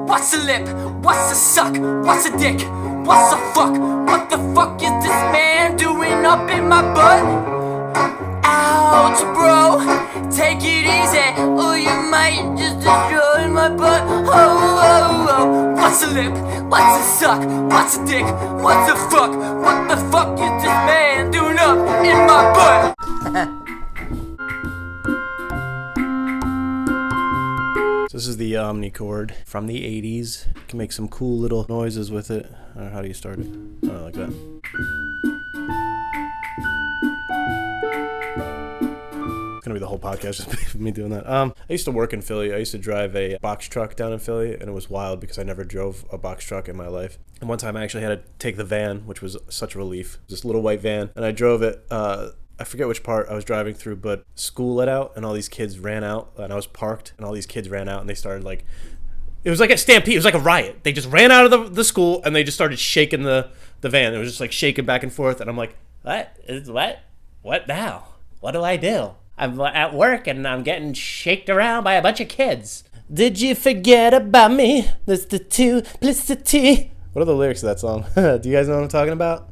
What's a lip? What's a suck? What's a dick? What's a fuck? What the fuck is this man doing up in my butt? Ouch, bro, take it easy, or you might just destroy my butt. Oh, oh, oh. What's a lip? What's a suck? What's a dick? What's a fuck? What the fuck is this man doing up in my butt? So this is the Omnichord from the 80s. You can make some cool little noises with it. How do you start it? Oh, like that. It's gonna be the whole podcast just me doing that. I used to work in Philly. I used to drive a box truck down in Philly, and it was wild because I never drove a box truck in my life. And one time I actually had to take the van, which was such a relief. This little white van, and I drove it. I forget which part I was driving through, but school let out and all these kids ran out, and I was parked and all these kids ran out and they started like, it was like a stampede. It was like a riot. They just ran out of the school and they just started shaking the van. It was just like shaking back and forth. And I'm like, what now? What do I do? I'm at work and I'm getting shaked around by a bunch of kids. Did you forget about me? There's the duplicity. What are the lyrics of that song? Do you guys know what I'm talking about?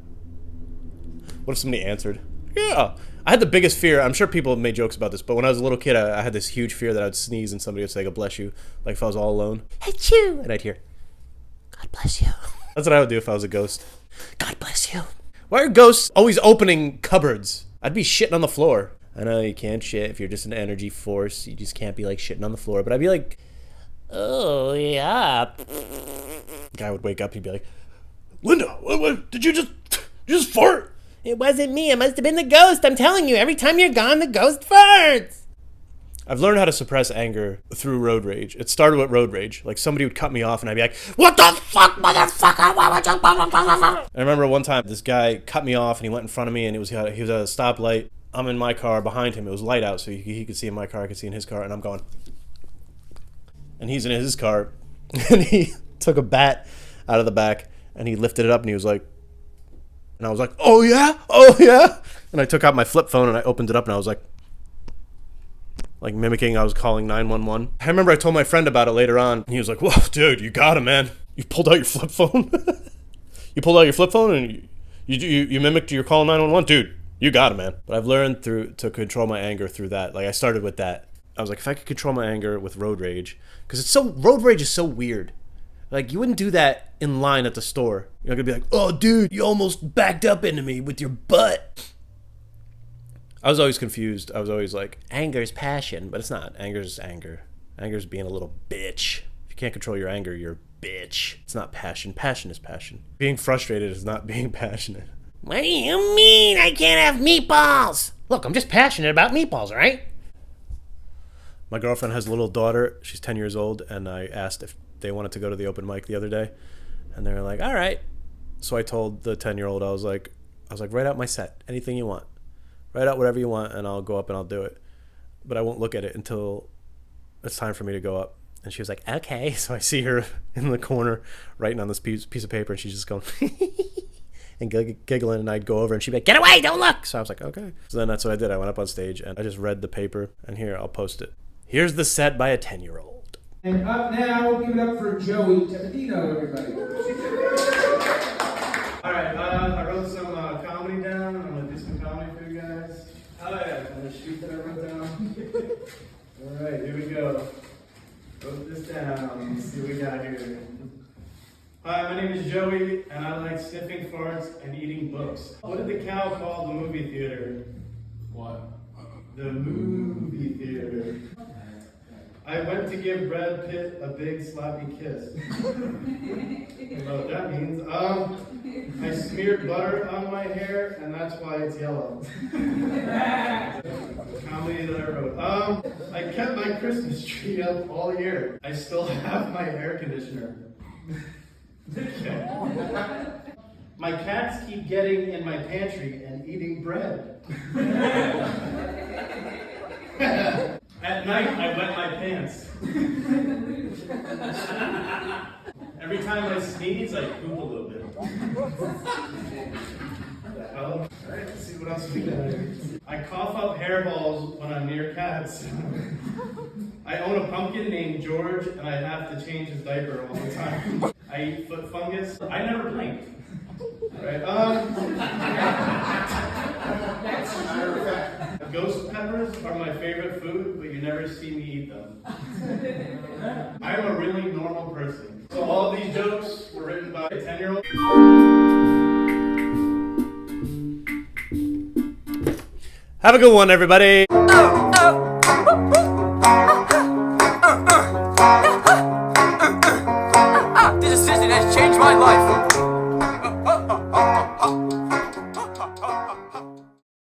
What if somebody answered? Yeah. I had the biggest fear. I'm sure people have made jokes about this, but when I was a little kid, I had this huge fear that I would sneeze and somebody would say, God bless you, like if I was all alone. Achoo! And I'd hear, God bless you. That's what I would do if I was a ghost. God bless you. Why are ghosts always opening cupboards? I'd be shitting on the floor. I know you can't shit if you're just an energy force. You just can't be like shitting on the floor. But I'd be like, oh, yeah. The guy would wake up, he'd be like, Linda, what did you just fart? It wasn't me. It must have been the ghost. I'm telling you, every time you're gone, the ghost farts. I've learned how to suppress anger through road rage. It started with road rage. Like somebody would cut me off and I'd be like, what the fuck, motherfucker? Why would you... I remember one time this guy cut me off and he went in front of me and he was at a stoplight. I'm in my car behind him. It was light out so he could see in my car. I could see in his car and I'm going. And he's in his car and he took a bat out of the back and he lifted it up and he was like, and I was like, oh yeah? And I took out my flip phone and I opened it up and I was like mimicking I was calling 911. I remember I told my friend about it later on. And he was like, whoa, dude, you got it, man. You pulled out your flip phone? You pulled out your flip phone and you mimicked your call 911? Dude, you got it, man. But I've learned to control my anger through that. Like I started with that. I was like, if I could control my anger with road rage, because road rage is so weird. Like, you wouldn't do that in line at the store. You're not gonna be like, oh, dude, you almost backed up into me with your butt. I was always confused. I was always like, anger's passion, but it's not. Anger's anger. Anger's being a little bitch. If you can't control your anger, you're a bitch. It's not passion. Passion is passion. Being frustrated is not being passionate. What do you mean I can't have meatballs? Look, I'm just passionate about meatballs, all right? My girlfriend has a little daughter. She's 10 years old, and I asked if they wanted to go to the open mic the other day, and they were like, all right. So I told the 10-year-old, I was like, write out my set, anything you want. Write out whatever you want, and I'll go up and I'll do it. But I won't look at it until it's time for me to go up. And she was like, okay. So I see her in the corner writing on this piece of paper, and she's just going and giggling, and I'd go over, and she'd be like, get away, don't look. So I was like, okay. So then that's what I did. I went up on stage, and I just read the paper, and here, I'll post it. Here's the set by a 10-year-old. And up now, we'll give it up for Joey Tepedino, everybody. All right, I wrote some comedy down. I'm going to do some comedy for you guys. Oh, yeah. I'm going to shoot that I wrote down. All right, here we go. Wrote this down. Let's see what we got here. Hi, my name is Joey, and I like sniffing farts and eating books. What did the cow call the movie theater? What? The movie theater. I went to give Brad Pitt a big sloppy kiss. I don't know what that means. I smeared butter on my hair, and that's why it's yellow. Comedy that I wrote. I kept my Christmas tree up all year. I still have my air conditioner. My cats keep getting in my pantry and eating bread. At night, I wet my pants. Every time I sneeze, I poop a little bit. All right, let's see what else we got here. I cough up hairballs when I'm near cats. I own a pumpkin named George, and I have to change his diaper all the time. I eat foot fungus. I never blinked. Right? Ghost peppers are my favorite food, but you never see me eat them. I'm a really normal person. So all of these jokes were written by a 10-year-old. Have a good one, everybody. This decision has changed my life.